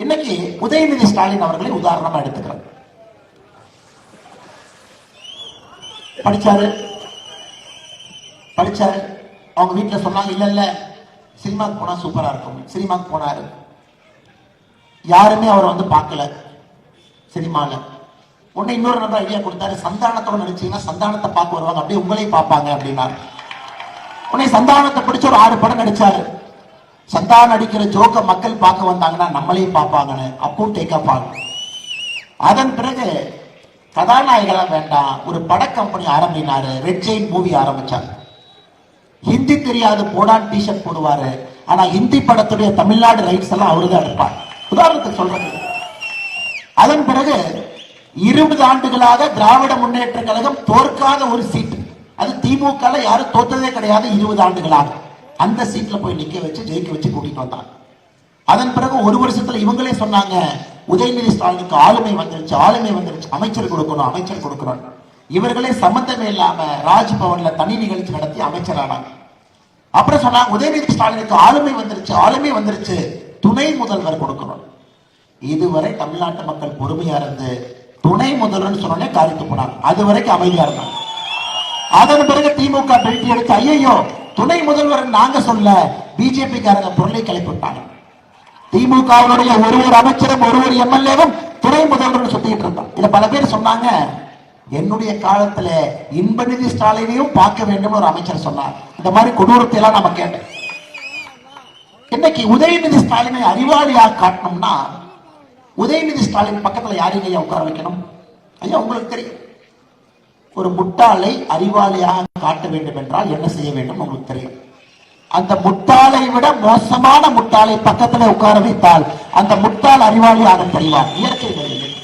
இன்னைக்கு உதயநிதி ஸ்டாலின் அவர்களை உதாரணமா எடுத்துக்கிறார். படிச்சாரு, அவங்க வீட்டுல சொன்னாங்க, இல்ல சினிமாக்கு போனா சூப்பரா இருக்கும். சினிமாக்கு போனாரு, யாருமே அவரை வந்து பார்க்கல சினிமால. உடனே இன்னொரு நபர் ஐடியா கொடுத்தாரு, சந்தானத்தோட நடிச்சீங்கன்னா சந்தானத்தை பார்க்க வருவாங்க, அப்படியே உங்களையும் பார்ப்பாங்க அப்படின்னாரு. உடனே சந்தானத்தை பிடிச்ச ஒரு 6 படம் நடிச்சாரு. சந்தானம் நடிக்கிற ஜோக்க மக்கள் பார்க்க வந்தாங்கன்னா நம்மளையும் பார்ப்பாங்கன்னு அப்பவும் டேக் அப் ஆகும். அதன் பிறகு கதாநாயகலா வேண்டாம், ஒரு பட கம்பெனி ஆரம்பினாரு. ரெட் ஜெயின் மூவி ஆரம்பிச்சாரு. ஹிந்தி தெரியாது போடான் டிஷர்ட் போடுவாரு, ஆனா ஹிந்தி படத்துடைய தமிழ்நாடு ரைட்ஸ் எல்லாம் அவருதான் எடுப்பார். உதாரணத்துக்கு சொல்றது. அதன் பிறகு 20 ஆண்டுகளாக திராவிட முன்னேற்ற கழகம் தோற்காத ஒரு சீட், அது திமுக யாரும் தோற்றதே கிடையாது 20 ஆண்டுகளாக. அந்த சீட்ல போய் நிக்க வச்சு ஜெயிக்க வச்சு கூட்டிட்டு வந்தாங்க. அதன் பிறகு ஒரு வருஷத்துல இவங்களே சொன்னாங்க, உதயநிதி ஸ்டாலினுக்கு ஆளுமை வந்துருச்சு, ஆளுமை வந்துருச்சு, அமைச்சர் கொடுக்கணும், அமைச்சர் கொடுக்கணும். இவர்களே சம்பந்தமே இல்லாம ராஜ்பவன்ல தனி நிகழ்ச்சி நடத்தி அமைச்சரானாங்க. அப்புறம் சொன்னாங்க, உதயநிதி ஸ்டாலினுக்கு ஆளுமை வந்துருச்சு, ஆளுமை வந்துருச்சு, துணை முதல்வர் கொடுக்கணும். இதுவரை தமிழ்நாட்டு மக்கள் பொறுமையா இருந்து துணை முதல்வர் சொன்னே காரித்து போனாங்க. அது வரைக்கும் அமைதியா இருந்தாங்க. அதன் பிறகு திமுக பேட்டி எடுத்து, ஐயோ துணை முதல்வர் நாங்க சொல்ல, பிஜேபி காரங்க பொருளை கிளப்பி விட்டாங்க. திமுகவுடைய ஒரு அமைச்சரும் ஒரு எம்எல்ஏவும் துணை முதல்வர் சுத்திட்டு இருந்தான். இத பல பேர் சொன்னாங்க. என்னுடைய காலத்துல இன்பநிதி ஸ்டாலினையும் பார்க்க வேண்டும் ஒரு அமைச்சர் சொன்னார். இந்த மாதிரி கொடூரத்தை எல்லாம் நம்ம கேட்டோம். இன்னைக்கு உதயநிதி ஸ்டாலினை அறிவாளியாக காட்டணும்னா உதயநிதி ஸ்டாலின் பக்கத்துல யாரையும் உட்கார வைக்கணும்? ஐயா உங்களுக்கு தெரியும், ஒரு முட்டாளை அறிவாளியாக காட்ட வேண்டும் என்றால் என்ன செய்ய வேண்டும் உங்களுக்கு தெரியும். அந்த முட்டாளை விட மோசமான முட்டாளை பக்கத்துல உட்கார வைத்தால் அந்த முட்டாள் அறிவாளியாக தெரிவார். இயற்கை வழியில்.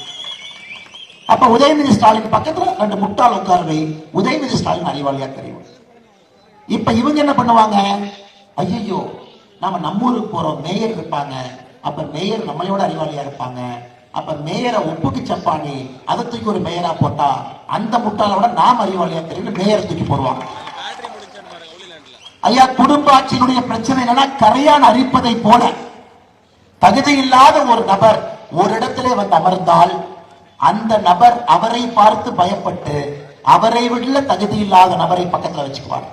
அப்ப உதயநிதி ஸ்டாலின் பக்கத்துல 2 முட்டாள் உட்காரவை, உதயநிதி ஸ்டாலின் அறிவாளியா தெரியும். இப்ப இவங்க என்ன பண்ணுவாங்க, ஐயோ நாம நம்ம ஊருக்கு போறோம், மேயர் இருப்பாங்க, அப்ப மேயர் நம்மளையோட அறிவாளியா இருப்பாங்க, அப்ப மேயரை ஒப்புக்கு சப்பானி அதை தூக்கி ஒரு மேயரா போட்டா அந்த முட்டாளோட நாம் அறிவாளியா தெரியும், மேயரை தூக்கி போடுவாங்க. ஐயா குடும்ப ஆட்சியினுடைய பிரச்சனை என்னன்னா, கரையான் அரிப்பதை போல தகுதி இல்லாத ஒரு நபர் ஒரு இடத்திலே வந்து அமர்ந்தால் அந்த நபர் அவரை பார்த்து பயப்பட்டு அவரை விட தகுதி இல்லாத நபரை பக்கத்துல வச்சுக்குவார்.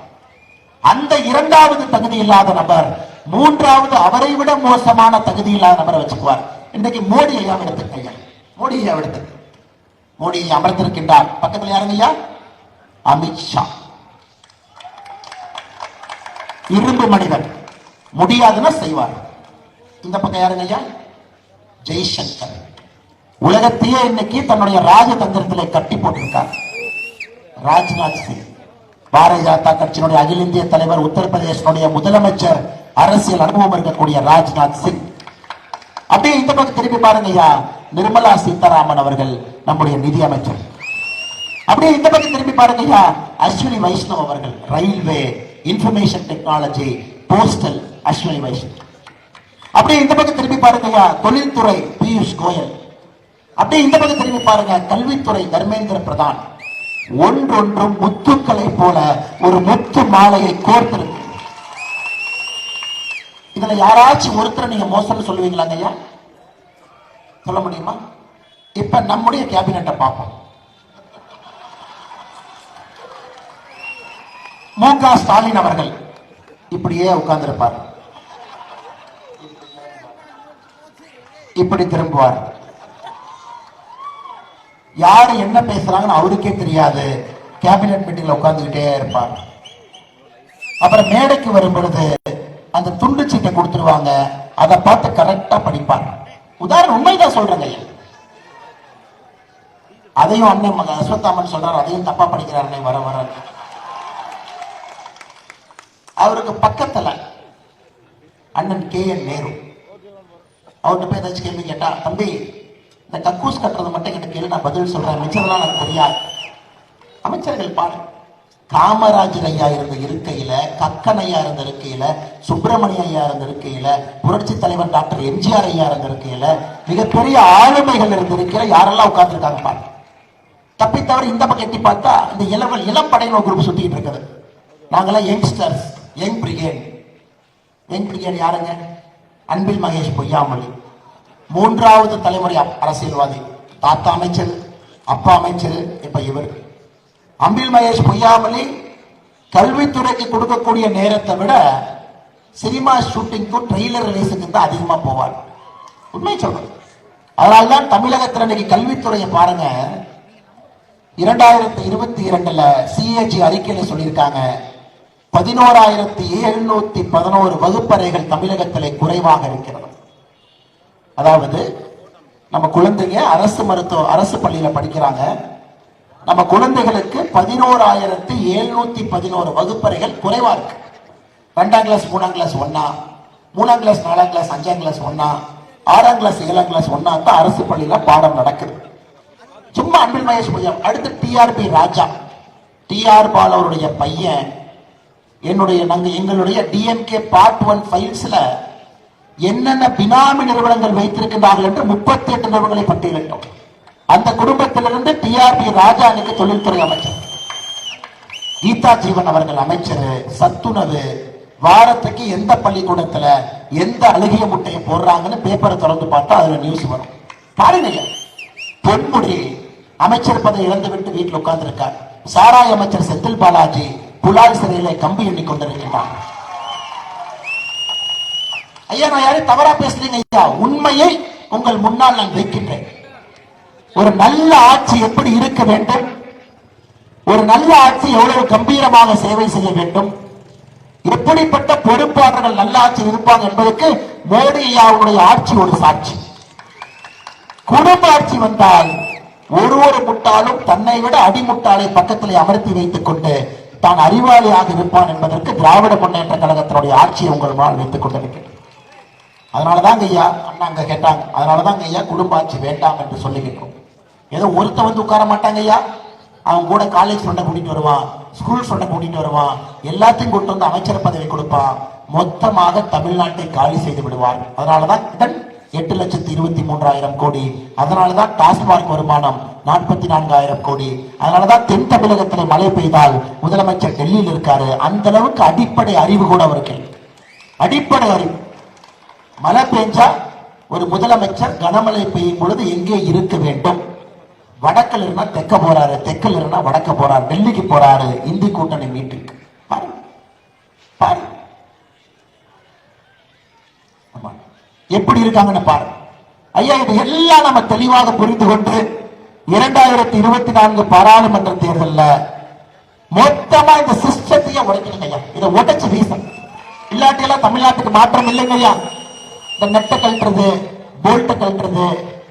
அந்த 2வது தகுதி இல்லாத நபர் 3வது அவரை விட மோசமான தகுதி இல்லாத நபரை வச்சுக்குவார். இன்றைக்கு மோடி ஐயா எடுத்துக்க, மோடி ஐயா எடுத்துக்க, மோடி அமர்ந்திருக்கின்றார். பக்கத்துல யாருங்க ஐயா? அமித்ஷா. இரும்பு மனிதன், முடியாதுன்னா செய்வார். இந்த பக்கம் யாருங்க ஐயா? ஜெய்சங்கர். உலகத்தையே இன்னைக்கு தன்னுடைய ராஜதந்திரத்திலே கட்டி போட்டிருக்கார். ராஜ்நாத் சிங், பாரதிய ஜனதா கட்சியினுடைய அகில இந்திய தலைவர், உத்தரப்பிரதேசனுடைய முதலமைச்சர், அரசியல் அனுபவம் இருக்கக்கூடிய ராஜ்நாத் சிங். அப்படியே இந்த பக்கம் திரும்பி பாருங்க ஐயா, நிர்மலா சீதாராமன் அவர்கள் நம்முடைய நிதி அமைச்சர். அப்படியே இந்த பக்கம் திரும்பி பாருங்க ஐயா, அஸ்வினி வைஷ்ணவ் அவர்கள், railway, information technology, postal Ashwini Vaishnaw. அப்படியே இந்த பக்கம் திரும்பி பாருங்க ஐயா, தொழில்துறை பியூஷ் கோயல். அப்படியே இந்த பக்கம் திரும்பி பாருங்க, கல்வித்துறை தர்மேந்திர பிரதான். ஒன்றொன்றும் முத்துக்களை போல ஒரு முத்து மாலையை கோர்த்திருக்கு. இதுல யாராச்சும் ஒருத்தர் நீங்க மோசம் சொல்லுவீங்களாங்க ஐயா? சொல்ல முடியுமா? இப்ப நம்முடைய கேபினெட்டை பார்ப்போம். மு.க. ஸ்டாலின் அவர்கள் இப்படியே உட்கார்ந்திருப்பார், இப்படி திரும்புவார். யாரு என்ன பேசுறாங்கன்னு அவருக்கே தெரியாது, கேபினெட் மீட்டிங்ல உட்கார்ந்துகிட்டே இருப்பார். அப்புறம் மேடைக்கு வரும் பொழுது அந்த துண்டு சீட்டை கொடுத்துருவாங்க, அதை பார்த்து கரெக்டா படிப்பார். உதாரணம் உண்மைதான் சொல்றேங்க. அதையும் அண்ணன் அஸ்வத்தாமன் சொல்றாரு, அதையும் தப்பா படிக்கிறார் வர வர. அவருக்கு பக்கத்துல அண்ணன் கே.என். நேரு, அவர்கிட்ட போய் ஏதாச்சும் கேள்வி கேட்டா, தம்பி இந்த கக்கூஸ் கட்டுறது மட்டும் எனக்கு கேள்வி, நான் பதில் சொல்றேன், மிச்சதெல்லாம் எனக்கு தெரியாது. அமைச்சர்கள் பாரு, காமராஜர் ஐயா இருந்த இருக்கையில, கக்கன் ஐயா இருந்த இருக்கையில, சுப்பிரமணிய ஐயா இருந்த இருக்கையில, புரட்சி தலைவர் டாக்டர் எம்ஜிஆர் ஐயா இருந்த இருக்கையில, மிகப்பெரிய ஆளுமைகள் இருந்த இருக்கையில யாரெல்லாம் உட்கார்ந்து இருக்காங்க பாரு. தப்பி தவிர இந்த பக்கம் எட்டி பார்த்தா இந்த இளம் படையினர் குரூப் சுத்திட்டு இருக்குது. நாங்கெல்லாம் youngsters, young brigade. Young brigade யாருங்க? அன்பில் மகேஷ் பொய்யாமொழி, 3வது தலைமுறை அரசியல்வாதி. தாத்தா அமைச்சர், அப்பா அமைச்சர், இப்ப இவர். அன்பில் மகேஷ் பொய்யாமொழி கல்வித்துறைக்கு கொடுக்கக்கூடிய நேரத்தை விட சினிமா ஷூட்டிங்க்கும் ட்ரெய்லர் ரிலீஸுக்கு தான் அதிகமா போவார். உண்மை சொல்றது. அதனால்தான் தமிழகத்தில் இன்னைக்கு கல்வித்துறையை பாருங்க, 2022 சிஏஜி அறிக்கையில சொல்லியிருக்காங்க 11,711 வகுப்பறைகள் தமிழகத்திலே குறைவாக இருக்கிறது. அதாவது நம்ம குழந்தைங்க அரசு பள்ளியில படிக்கிறாங்க. நம்ம குழந்தைகளுக்கு 11,711 வகுப்பறைகள் குறைவா இருக்கு. 2ஆம் கிளாஸ் 3ஆம் கிளாஸ் ஒன்னா, 3ஆம் கிளாஸ் 4ஆம் கிளாஸ் 5ஆம் கிளாஸ் ஒன்னா, 6ஆம் கிளாஸ் 7ஆம் கிளாஸ் ஒன்னா தான் அரசு பள்ளியில பாடம் நடக்குது. சும்மா அன்பில் மகேஷ் பொய்யா. அடுத்து டிஆர்பி ராஜா, டிஆர் பால் அவருடைய பையன் எங்களுடைய டிஎம்கே பார்ட் 1 ஃபைல்ஸ்ல என்னென்ன பினாமி நிறுவனங்கள் வைத்திருக்கிறார்கள் என்று 38 நிறுவனங்களை பட்டியலிட்டோம். அந்த குடும்பத்திலிருந்து டிஆர்பி ராஜா அன்னைக்கு தொழில்துறை அமைச்சர், கீதா ஜீவன் அவர்கள் அமைச்சர், சத்துணவு வாரத்துக்கு எந்த பள்ளிக்கூடத்துல எந்த அழுகிய முட்டையை போடுறாங்கன்னு பேப்பரை திறந்து பார்த்தா அதுல நியூஸ் வரும். பாருங்க, பொன்முடி அமைச்சர் பதவி இழந்து விட்டு வீட்டில் உட்கார்ந்து இருக்கார். சாராய் அமைச்சர் செந்தில் பாலாஜி புலால் சிறையில கம்பி எண்ணி கொண்டிருக்கிறார். ஐயா, நான் யாரையும் தவறா பேசுறீங்க ஐயா, உண்மையை உங்கள் முன்னால் நான் வைக்கின்றேன். ஒரு நல்ல ஆட்சி எப்படி இருக்க வேண்டும், ஒரு நல்ல ஆட்சி எவ்வளவு கம்பீரமாக சேவை செய்ய வேண்டும், எப்படிப்பட்ட பொறுப்பாளர்கள் நல்ல ஆட்சி இருப்பாங்க என்பதற்கு மோடி ஐயாவுடைய ஆட்சி ஒரு சாட்சி. குடும்ப ஆட்சி வந்தால் ஒரு முட்டாளும் தன்னை விட அடிமுட்டாளை பக்கத்தில் அமர்த்தி வைத்துக் கொண்டு தான் அறிவாளியாக இருப்பான் என்பதற்கு திராவிட முன்னேற்ற கழகத்தினுடைய ஆட்சியை உங்கள் முன்னால் வைத்துக் கொண்டிருக்கிறது. அதனாலதான் ஐயா அண்ணா அங்க கேட்டாங்க, அதனாலதான் ஐயா குடும்ப ஆட்சி வேண்டாம் என்று சொல்லுகின்றோம். ஏதோ ஒருத்த வந்து உட்கார மாட்டாங்க ஐயா, அவன் கூட காலேஜ் சொன்ன கூட்டிட்டு வருவான், ஸ்கூல் சொன்ன கூட்டிட்டு வருவான், எல்லாத்தையும் கூட்டு வந்து அமைச்சர் பதவி கொடுப்பான், மொத்தமாக தமிழ்நாட்டை காலி செய்து விடுவார். அதனாலதான் 8,23,000 கோடி, அதனாலதான் டாஸ்மாக் வருமானம் 44,000 கோடி, அதனாலதான் தென் தமிழகத்தில் மழை பெய்தால் முதலமைச்சர் டெல்லியில் இருக்காரு. அந்த அளவுக்கு அடிப்படை அறிவு கூட அவருக்கு, அடிப்படை அறிவு. மழை பெஞ்சா ஒரு முதலமைச்சர் கனமழை பெய்யும் பொழுது எங்கே இருக்க வேண்டும், வடக்கில் இருந்தா தெற்க போறாரு, தெற்கில் இருந்தா வடக்க போறாரு, டெல்லிக்கு போறாரு, இந்தி கூட்டணி மீட்டிங் பாரு பாரு எப்படி இருக்காங்கன்னு பாரு ஐயா. இது எல்லாம் நம்ம தெளிவாக புரிந்து கொண்டு 2024 பாராளுமன்ற தேர்தலில் மொத்தமா இந்த சிஸ்டத்தையே உடைக்கணும் ஐயா. இதை உடைச்சு வீசணும், இல்லாட்டி எல்லாம் தமிழ்நாட்டுக்கு மாற்றம் இல்லைங்க ஐயா. இந்த நெட்டை கழட்டுறது, போல்ட்டை கழட்டுறது,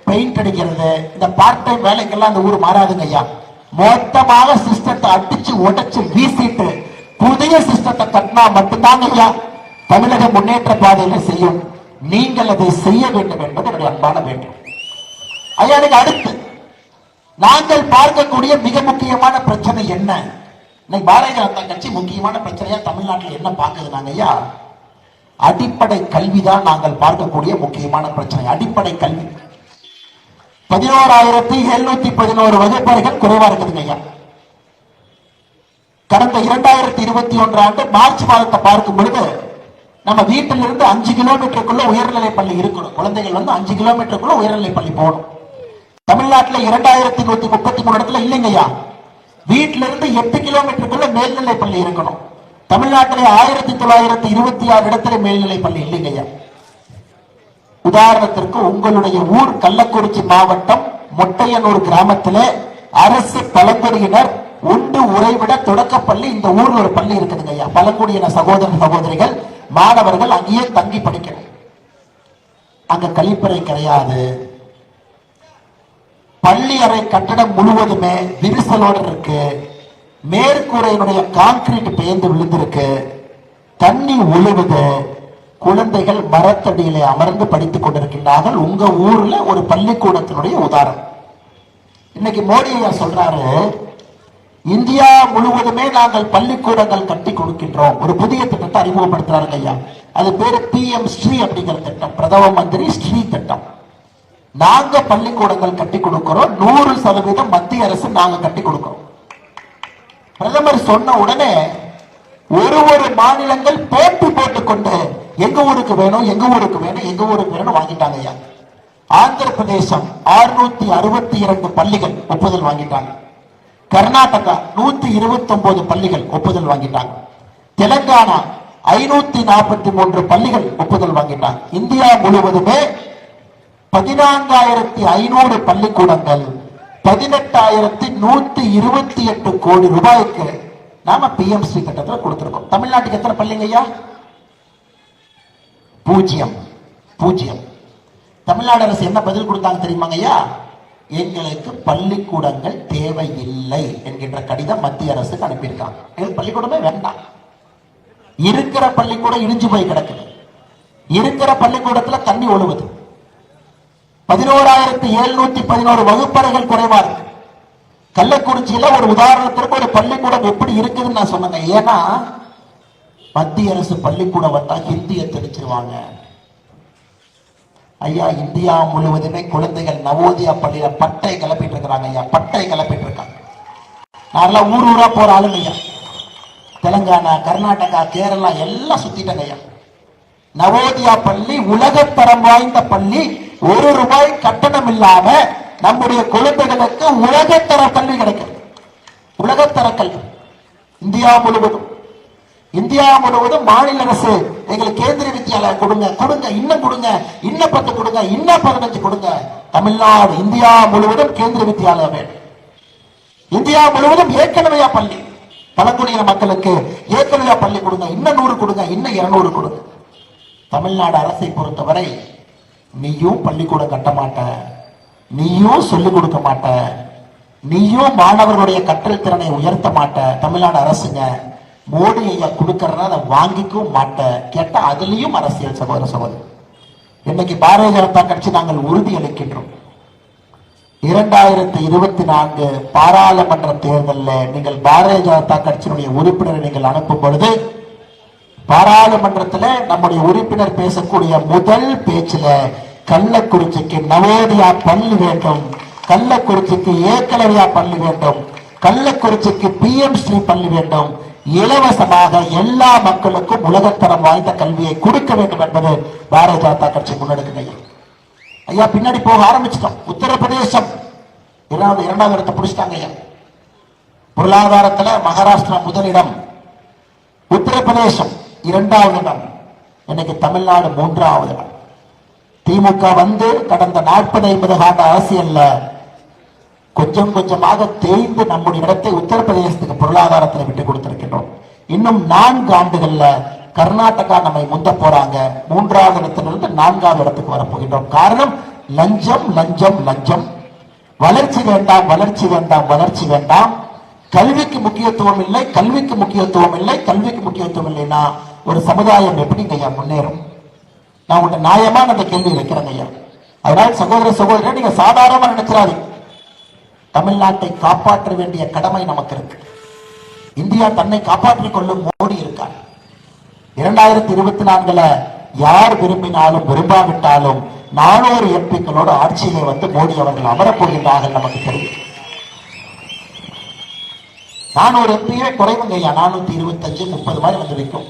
பெயிண்ட் அடிக்கிறது, இந்த பார்ட் டைம் வேலைக்கெல்லாம் அந்த ஊர் மாறாதுங்க ஐயா. மொத்தமாக சிஸ்டத்தை அடிச்சு உடைச்சு வீசிட்டு புதிய சிஸ்டத்தை கட்டினா மட்டும்தாங்க ஐயா தமிழக முன்னேற்ற பாதையில் செய்யும். நீங்கள் அதை செய்ய வேண்டும் என்பது என்னுடைய அன்பான வேண்டும் ஐயா. அடுத்து நாங்கள் பார்க்கக்கூடிய மிக முக்கியமான பிரச்சனை என்ன? இன்னைக்கு பாரதிய ஜனதா கட்சி முக்கியமான பிரச்சனையா தமிழ்நாட்டில் என்ன பார்க்குதுனாங்க ஐயா, அடிப்படை கல்விதான் நாங்கள் பார்க்கக்கூடிய முக்கியமான பிரச்சனை. அடிப்படை கல்வி 11,711 வகுப்பறைகள் குறைவா இருக்குதுங்க ஐயா. கடந்த 2021 ஆண்டு மார்ச் மாதத்தை பார்க்கும் பொழுது நம்ம வீட்டிலிருந்து 5 கிலோமீட்டருக்குள்ள உயர்நிலை பள்ளி இருக்கணும். குழந்தைகள் 5 கிலோமீட்டருக்குள்ள உயர்நிலை பள்ளி போகணும். தமிழ்நாட்டில் 2,133 இடத்துல இல்லைங்க ஐயா. வீட்டிலிருந்து 8 கிலோமீட்டருக்குள்ள மேல்நிலை பள்ளி இருக்கணும். தமிழ்நாட்டிலே 1926 இடத்துல மேல்நிலை பள்ளி இல்லைங்க ஐயா. உதாரணத்திற்கு உங்களுடைய ஊர் கள்ளக்குறிச்சி மாவட்டம் மொட்டையனூர் கிராமத்திலே அரசு பழங்குடியினர் உண்டு உறைவிட தொடக்கப்பள்ளி, இந்த ஊர்ல ஒரு பள்ளி இருக்குதுங்க ஐயா. பழங்குடியின சகோதர சகோதரிகள் மாணவர்கள் அங்கேயே தங்கி படிக்கணும். அங்க கழிப்பறை கிடையாது. பள்ளி அறை கட்டடம் முழுவதுமே விரிசலோடு இருக்கு. மேற்கூரையினுடைய கான்கிரீட் பெயர்ந்து விழுந்திருக்கு. தண்ணி ஒழுகுது. குழந்தைகள் மரத்தடியிலே அமர்ந்து படித்துக் கொண்டிருக்கின்றார்கள். உங்க ஊர்ல ஒரு பள்ளிக்கூடத்தினுடைய உதாரணம். இன்னைக்கு மோடி ஐயா சொல்றாரு, இந்தியா முழுவதுமே நாங்கள் பள்ளிக்கூடங்கள் கட்டி கொடுக்கின்றோம். ஒரு புதிய திட்டத்தை அறிமுகப்படுத்துறாங்க ஐயா. அது பேரு PM ஸ்ரீ அப்படிங்கிற திட்டம், பிரதம மந்திரி ஸ்ரீ திட்டம். நாங்க பள்ளிக்கூடங்கள் கட்டி கொடுக்கிறோம், 100% மத்திய அரசு நாங்க கட்டி கொடுக்கிறோம். பிரதமர் சொன்ன உடனே ஒரு மாநிலங்கள் போட்டி போட்டுக்கொண்டு எங்க ஊருக்கு வேணும், எங்க ஊருக்கு வேணும், எங்க ஊருக்கு வேணும் வாங்கிட்டாங்க ஐயா. ஆந்திர பிரதேசம் 662 பள்ளிகள் ஒப்புதல் வாங்கிட்டாங்க. கர்நாடகா 129 பள்ளிகள் ஒப்புதல் வாங்கிட்டாங்க. தெலங்கானா 543 பள்ளிகள் ஒப்புதல் வாங்கிட்டாங்க. இந்தியா முழுவதுமே 14,500 பள்ளிக்கூடங்கள் 18,128 கோடி ரூபாய்க்கு நாம பிஎம்ஸ்ரீ திட்டத்தில் கொடுத்திருக்கோம். தமிழ்நாட்டுக்கு எத்தனை பள்ளிங்க ஐயா? 0. தமிழ்நாடு அரசு என்ன பதில் கொடுத்தாங்க தெரியுமாங்க ஐயா? எங்களுக்கு பள்ளிக்கூடங்கள் தேவையில்லை என்கின்ற கடிதம் மத்திய அரசுக்கு அனுப்பியிருக்காங்க. எங்களுக்கு பள்ளிக்கூடமே வேண்டாம். இருக்கிற பள்ளிக்கூடம் இடிஞ்சு போய் கிடக்குது. இருக்கிற பள்ளிக்கூடத்துல தண்ணி ஒழுகுது. 11,711 வகுப்பறைகள் குறைவா இருக்கு. கள்ளக்குறிச்சியில ஒரு உதாரணத்திற்கு ஒரு பள்ளிக்கூடம் எப்படி இருக்குதுன்னு நான் சொன்னேங்க. ஏன்னா மத்திய அரசு பள்ளிக்கூடம் வந்தா ஹிந்தியை தெரிஞ்சிருவாங்க ஐயா. இந்தியா முழுவதுமே குழந்தைகள் நவோதயா பள்ளியில பட்டை கிளப்பிட்டு இருக்கிறாங்க ஐயா. பட்டை கிளப்பிட்டு இருக்காங்க. நான் ஊர் ஊரா போற ஆளுங்க ஐயா. தெலுங்கானா, கர்நாடகா, கேரளா எல்லாம் சுத்திட்டாங்க ஐயா. நவோதயா பள்ளி உலகத்தரம் வாய்ந்த பள்ளி. ₹1 கட்டணம் இல்லாம நம்முடைய குழந்தைகளுக்கு உலகத்தர கல்வி கிடைக்கும். உலகத்தர கல்வி இந்தியா முழுவதும் மாநில அரசு எங்களுக்கு கேந்திரிய வித்யாலயா கொடுங்க, இன்னும் கொடுங்க, இன்னும் 10 கொடுங்க, இன்னும் 15 கொடுங்க. தமிழ்நாடு இந்தியா முழுவதும் கேந்திரிய வித்யாலயா வேணும். இந்தியா முழுவதும் ஏற்கனவே பள்ளி பழங்குடியின மக்களுக்கு ஏற்கனவே பள்ளி கொடுங்க, இன்னும் 100 கொடுங்க, இன்னும் 200 கொடுங்க. தமிழ்நாடு அரசை பொறுத்தவரை நீயும் பள்ளிக்கூடம் கட்ட மாட்ட, நீயும் சொல்லிக் கொடுக்க மாட்ட, நீயும் மாணவர்களுடைய கற்றல் திறனை உயர்த்த மாட்ட. தமிழ்நாடு அரசுங்க மோடி ஐயா கொடுக்கறதா அதை வாங்கிக்கவும் மாட்ட. கேட்டா அதுலயும் அரசியல். சகோதரி, இன்னைக்கு பாரதிய ஜனதா கட்சி நாங்கள் உறுதி அளிக்கின்றோம். 2024 பாராளுமன்ற தேர்தலில் நீங்கள் பாரதிய ஜனதா கட்சியினுடைய உறுப்பினரை நீங்கள் அனுப்பும் பொழுது பாராளுமன்றத்தில் நம்முடைய உறுப்பினர் பேசக்கூடிய முதல் பேச்சில் கள்ளக்குறிச்சிக்கு நவோதயா பள்ளி வேண்டும், கள்ளக்குறிச்சிக்கு ஏகலவ்யா பள்ளி வேண்டும், கள்ளக்குறிச்சிக்கு பிஎம்ஸ்ரீ பள்ளி வேண்டும், இலவசமாக எல்லா மக்களுக்கும் உலகத்தரம் வாய்ந்த கல்வியை கொடுக்க வேண்டும் என்பது பாரதிய ஜனதா கட்சி முன்னெடுக்கிறது ஐயா. பின்னாடி போக ஆரம்பிச்சிட்டோம். உத்தரப்பிரதேசம் 2வது இடத்தை பிடிச்சிட்டாங்க ஐயா. பொருளாதாரத்துல மகாராஷ்டிரா முதலிடம், உத்தரப்பிரதேசம் 2வது இடம், இன்னைக்கு தமிழ்நாடு 3வது இடம். திமுக வந்து கடந்த 40-50 ஆண்டு அரசியல்ல கொஞ்சம் கொஞ்சமாக தேய்ந்து நம்முடைய இடத்தை உத்தரப்பிரதேசத்துக்கு பொருளாதாரத்தில் விட்டு கொடுத்திருக்கின்றோம். இன்னும் 4 ஆண்டுகள்ல கர்நாடகா நம்மை முந்த போறாங்க. 3வது இடத்திலிருந்து 4வது இடத்துக்கு வரப்போகின்றோம். காரணம் லஞ்சம், லஞ்சம், லஞ்சம். வளர்ச்சி வேண்டாம், வளர்ச்சி வேண்டாம், வளர்ச்சி வேண்டாம். கல்விக்கு முக்கியத்துவம் இல்லை, கல்விக்கு முக்கியத்துவம் இல்லை, கல்விக்கு முக்கியத்துவம் இல்லைன்னா ஒரு சமுதாயம் எப்படிங்க ஐயா முன்னேறும்? நான் உங்கள்கிட்ட நியாயமான அந்த கேள்வி வைக்கிறேங்க ஐயா. அதனால சகோதரர் நீங்க சாதாரணமா நினைச்சிடாது. தமிழ்நாட்டை காப்பாற்ற வேண்டிய கடமை நமக்கு இருக்கு. இந்தியா தன்னை காப்பாற்றிக் கொள்ளும் மோடி இருக்கார். 2024 யார் விரும்பினாலும் விரும்பாவிட்டாலும் 400 எம்பிக்களோடு ஆட்சியிலே வந்து மோடி அவர்கள் அமரப்போகின்றார்கள். நமக்கு தெரியும் 400 எம்பியே குறைவுங்க ஐயா. 425-30 மாதிரி வந்து வைக்கும்.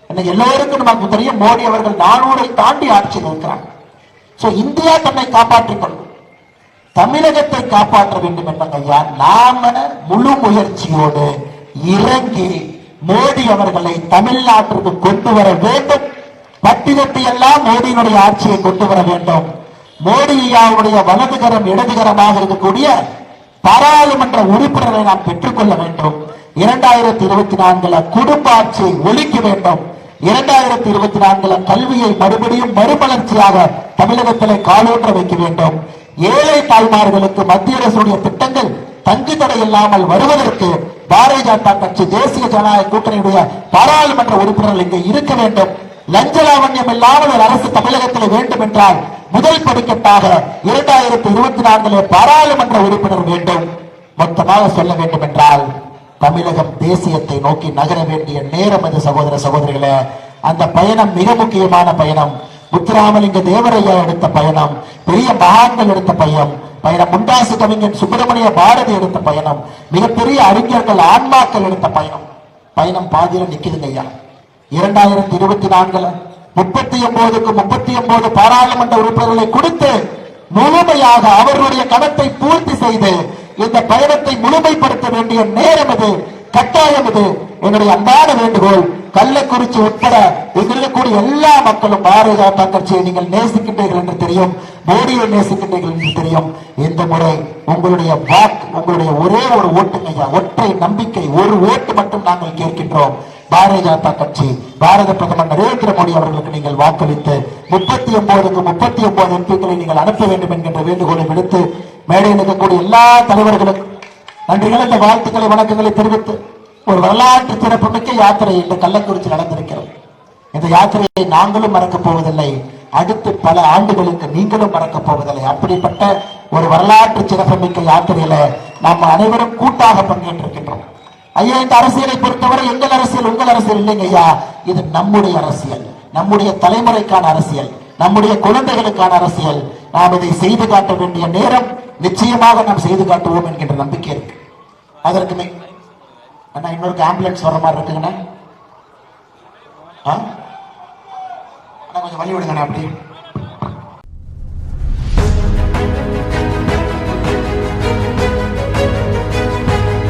இன்னைக்கு எல்லோருக்கும் நமக்கு தெரியும் மோடி அவர்கள் 400-ஐ தாண்டி ஆட்சியில் இருக்கிறார். இந்தியா தன்னை காப்பாற்றிக் கொள்ளும், தமிழகத்தை காப்பாற்ற வேண்டும் என்பங்க ஐயா. நாம முழு முயற்சியோடு இறங்கி மோடி அவர்களை தமிழ்நாட்டிற்கு கொண்டு வர வேண்டும். பட்டினத்தை எல்லாம் மோடியினுடைய ஆட்சியை கொண்டு வர வேண்டும். மோடி ஐயாவுடைய வலதுகரம் இடதுகரமாக இருக்கக்கூடிய பாராளுமன்ற உறுப்பினரை நாம் பெற்றுக்கொள்ள வேண்டும். 2024 குடும்ப ஆட்சியை ஒழிக்க வேண்டும். 2024 கல்வியை மறுபடியும் மறுமலர்ச்சியாக தமிழகத்திலே காலூன்ற வைக்க வேண்டும். ஏழை தாய்மார்களுக்கு மத்திய அரசுடைய திட்டங்கள் தங்கு தடை இல்லாமல் வருவதற்கு பாரதிய ஜனதா கட்சி தேசிய ஜனநாயக கூட்டணியுடைய பாராளுமன்ற உறுப்பினர்கள் இங்கே இருக்க வேண்டும். லஞ்ச லாவண்யம் இல்லாமல் ஒரு அரசு தமிழகத்தில் வேண்டும் என்றால் முதல் படிக்கட்டாக 2024 பாராளுமன்ற உறுப்பினர் வேண்டும். மொத்தமாக சொல்ல வேண்டும் என்றால் தமிழகம் தேசியத்தை நோக்கி நகர வேண்டிய நேரம் அது. சகோதரிகளே, அந்த பயணம் மிக முக்கியமான பயணம். முத்துராமலிங்க தேவரையா எடுத்த பயணம், பெரிய மகான்கள் எடுத்த பயணம், முண்டாசு கவிஞன் சுப்பிரமணிய பாரதி எடுத்த பயணம், மிகப்பெரிய அறிஞர்கள் ஆன்மாக்கள் எடுத்த பயணம் பாதியில நிக்குதுங்க ஐயா. 2024 39க்கு 39 பாராளுமன்ற உறுப்பினர்களை கொடுத்து முழுமையாக அவர்களுடைய கணத்தை பூர்த்தி செய்து இந்த பயணத்தை முழுமைப்படுத்த வேண்டிய நேரம் இது, கட்டாயம் இது. என்னுடைய அன்பான வேண்டுகோள், கள்ளக்குறிச்சி உட்பட இருக்கக்கூடிய எல்லா மக்களும் பாரதிய ஜனதா கட்சியை நீங்கள் நேசிக்கின்றீர்கள் என்று தெரியும், மோடியை நேசிக்கின்றீர்கள் என்று தெரியும். இந்த முறை உங்களுடைய வாக்கு, உங்களுடைய ஒரே ஒரு ஓட்டுங்க, ஒற்றை நம்பிக்கை, ஒரு ஓட்டு மட்டும் நாங்கள் கேட்கின்றோம். பாரதிய ஜனதா கட்சி, பாரத பிரதமர் நரேந்திர மோடி அவர்களுக்கு நீங்கள் வாக்களித்து 39க்கு 39 எம்பிக்களை நீங்கள் அனுப்ப வேண்டும் என்கின்ற வேண்டுகோளை விடுத்து மேடையில் இருக்கக்கூடிய எல்லா தலைவர்களுக்கும் நன்றிகள், இந்த வாழ்த்துக்களை வணக்கங்களை தெரிவித்து ஒரு வரலாற்று சிறப்புமிக்க யாத்திரை இந்த கள்ளக்குறிச்சி நடந்திருக்கிறது. இந்த யாத்திரையை நாங்களும் மறக்கப் போவதில்லை, அடுத்து பல ஆண்டுகளுக்கு நீங்களும் மறக்கப் போவதில்லை. அப்படிப்பட்ட ஒரு வரலாற்று சிறப்புமிக்க யாத்திரையில நாம் அனைவரும் கூட்டாக பங்கேற்றிருக்கின்றோம். ஐயா, இந்த அரசியலை பொறுத்தவரை எங்கள் அரசியல் உங்கள் அரசியல் இல்லைங்க ஐயா, இது நம்முடைய அரசியல், நம்முடைய தலைமுறைக்கான அரசியல், நம்முடைய குழந்தைகளுக்கான அரசியல். நாம் இதை செய்து காட்ட வேண்டிய நேரம் நிச்சயமாக நாம் செய்து காட்டுவோம் என்கின்ற நம்பிக்கை இருக்கு. அதற்கு அண்ணா இன்னொரு ஆம்புலன்ஸ் வர மாதிரி இருக்குங்கண்ணா, கொஞ்சம் வழி விடுங்கண்ணா அப்படி.